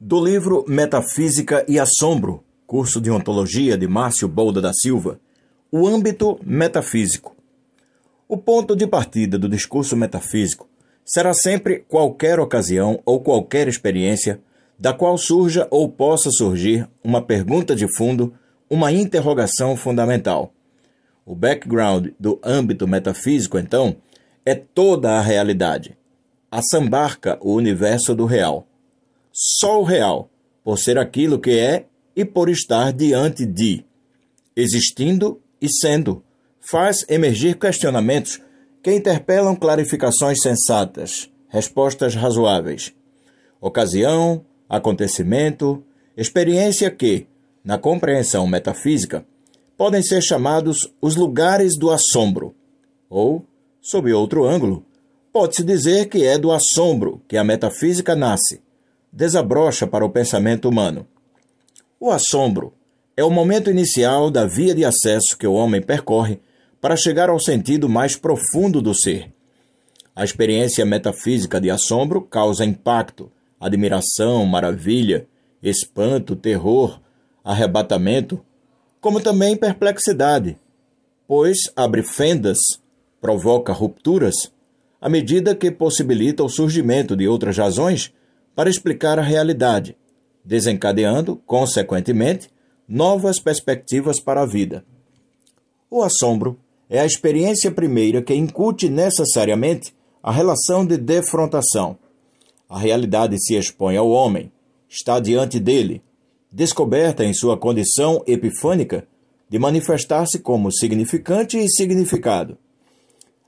Do livro Metafísica e Assombro, curso de Ontologia de Márcio Bolda da Silva, o âmbito metafísico. O ponto de partida do discurso metafísico será sempre qualquer ocasião ou qualquer experiência da qual surja ou possa surgir uma pergunta de fundo, uma interrogação fundamental. O background do âmbito metafísico, então, é toda a realidade. Assambarca o universo do real. Só o real, por ser aquilo que é e por estar diante de, existindo e sendo, faz emergir questionamentos que interpelam clarificações sensatas, respostas razoáveis. Ocasião, acontecimento, experiência que, na compreensão metafísica, podem ser chamados os lugares do assombro. Ou, sob outro ângulo, pode-se dizer que é do assombro que a metafísica nasce, desabrocha para o pensamento humano. O assombro é o momento inicial da via de acesso que o homem percorre para chegar ao sentido mais profundo do ser. A experiência metafísica de assombro causa impacto, admiração, maravilha, espanto, terror, arrebatamento, como também perplexidade, pois abre fendas, provoca rupturas, à medida que possibilita o surgimento de outras razões para explicar a realidade, desencadeando, consequentemente, novas perspectivas para a vida. O assombro é a experiência primeira que incute necessariamente a relação de defrontação. A realidade se expõe ao homem, está diante dele, descoberta em sua condição epifânica de manifestar-se como significante e significado.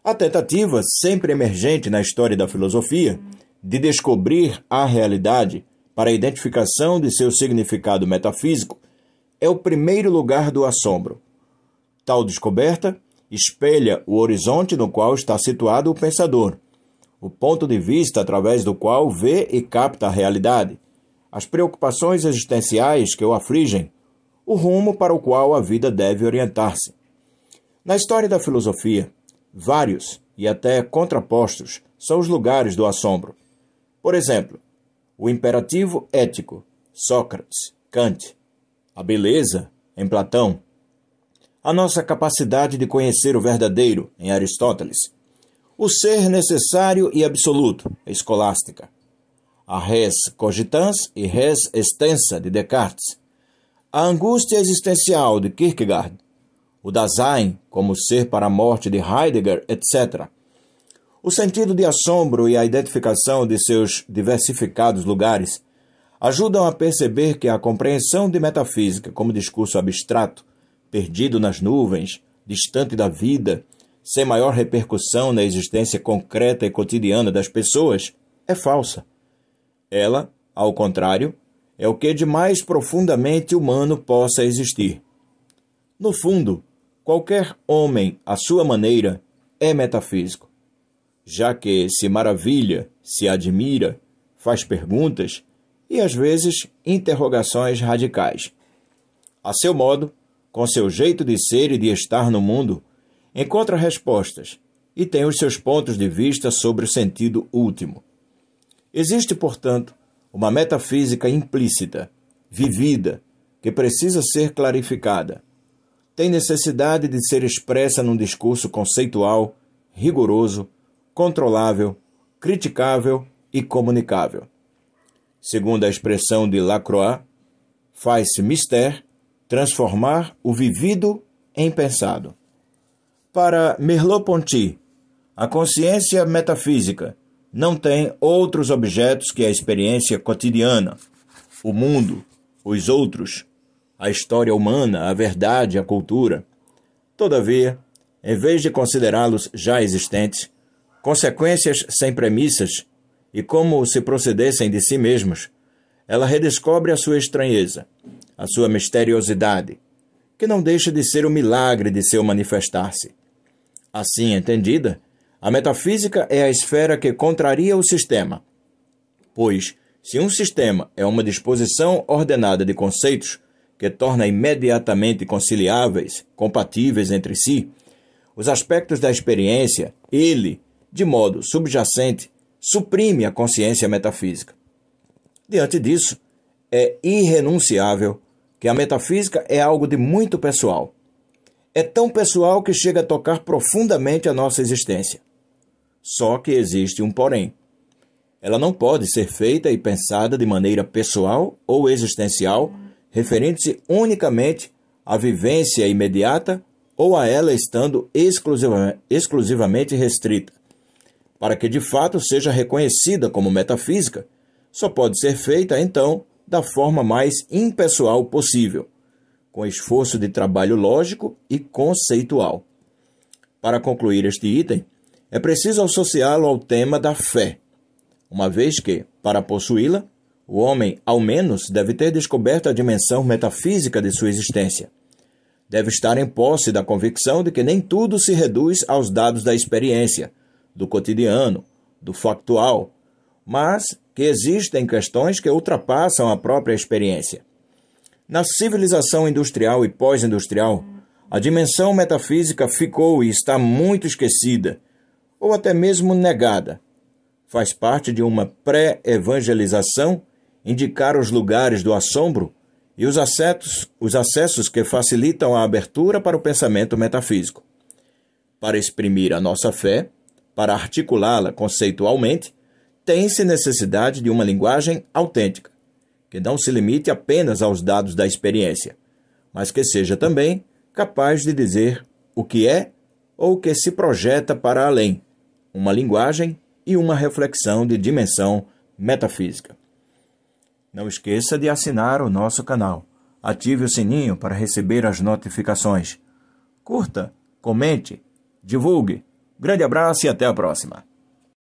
A tentativa, sempre emergente na história da filosofia, de descobrir a realidade para a identificação de seu significado metafísico, é o primeiro lugar do assombro. Tal descoberta espelha o horizonte no qual está situado o pensador, o ponto de vista através do qual vê e capta a realidade, as preocupações existenciais que o afligem, o rumo para o qual a vida deve orientar-se. Na história da filosofia, vários e até contrapostos são os lugares do assombro. Por exemplo, o imperativo ético, Sócrates, Kant, a beleza, em Platão, a nossa capacidade de conhecer o verdadeiro, em Aristóteles, o ser necessário e absoluto, Escolástica, a res cogitans e res extensa, de Descartes, a angústia existencial, de Kierkegaard, o Dasein como ser para a morte, de Heidegger, etc. O sentido de assombro e a identificação de seus diversificados lugares ajudam a perceber que a compreensão de metafísica como discurso abstrato, perdido nas nuvens, distante da vida, sem maior repercussão na existência concreta e cotidiana das pessoas, é falsa. Ela, ao contrário, é o que de mais profundamente humano possa existir. No fundo, qualquer homem, à sua maneira, é metafísico, já que se maravilha, se admira, faz perguntas e, às vezes, interrogações radicais. A seu modo, com seu jeito de ser e de estar no mundo, encontra respostas e tem os seus pontos de vista sobre o sentido último. Existe, portanto, uma metafísica implícita, vivida, que precisa ser clarificada. Tem necessidade de ser expressa num discurso conceitual, rigoroso, controlável, criticável e comunicável. Segundo a expressão de Lacroix, faz-se mystère transformar o vivido em pensado. Para Merleau-Ponty, a consciência metafísica não tem outros objetos que a experiência cotidiana, o mundo, os outros, a história humana, a verdade, a cultura. Todavia, em vez de considerá-los já existentes, consequências sem premissas e como se procedessem de si mesmos, ela redescobre a sua estranheza, a sua misteriosidade, que não deixa de ser o milagre de seu manifestar-se. Assim entendida, a metafísica é a esfera que contraria o sistema, pois, se um sistema é uma disposição ordenada de conceitos que torna imediatamente conciliáveis, compatíveis entre si, os aspectos da experiência, ele, de modo subjacente, suprime a consciência metafísica. Diante disso, é irrenunciável que a metafísica é algo de muito pessoal. É tão pessoal que chega a tocar profundamente a nossa existência. Só que existe um porém. Ela não pode ser feita e pensada de maneira pessoal ou existencial, referindo-se unicamente à vivência imediata ou a ela estando exclusivamente restrita. Para que de fato seja reconhecida como metafísica, só pode ser feita, então, da forma mais impessoal possível, com esforço de trabalho lógico e conceitual. Para concluir este item, é preciso associá-lo ao tema da fé, uma vez que, para possuí-la, o homem, ao menos, deve ter descoberto a dimensão metafísica de sua existência. Deve estar em posse da convicção de que nem tudo se reduz aos dados da experiência, do cotidiano, do factual, mas que existem questões que ultrapassam a própria experiência. Na civilização industrial e pós-industrial, a dimensão metafísica ficou e está muito esquecida, ou até mesmo negada. Faz parte de uma pré-evangelização indicar os lugares do assombro e os acessos que facilitam a abertura para o pensamento metafísico. Para exprimir a nossa fé, para articulá-la conceitualmente, tem-se necessidade de uma linguagem autêntica, que não se limite apenas aos dados da experiência, mas que seja também capaz de dizer o que é ou o que se projeta para além, uma linguagem e uma reflexão de dimensão metafísica. Não esqueça de assinar o nosso canal. Ative o sininho para receber as notificações. Curta, comente, divulgue. Grande abraço e até a próxima.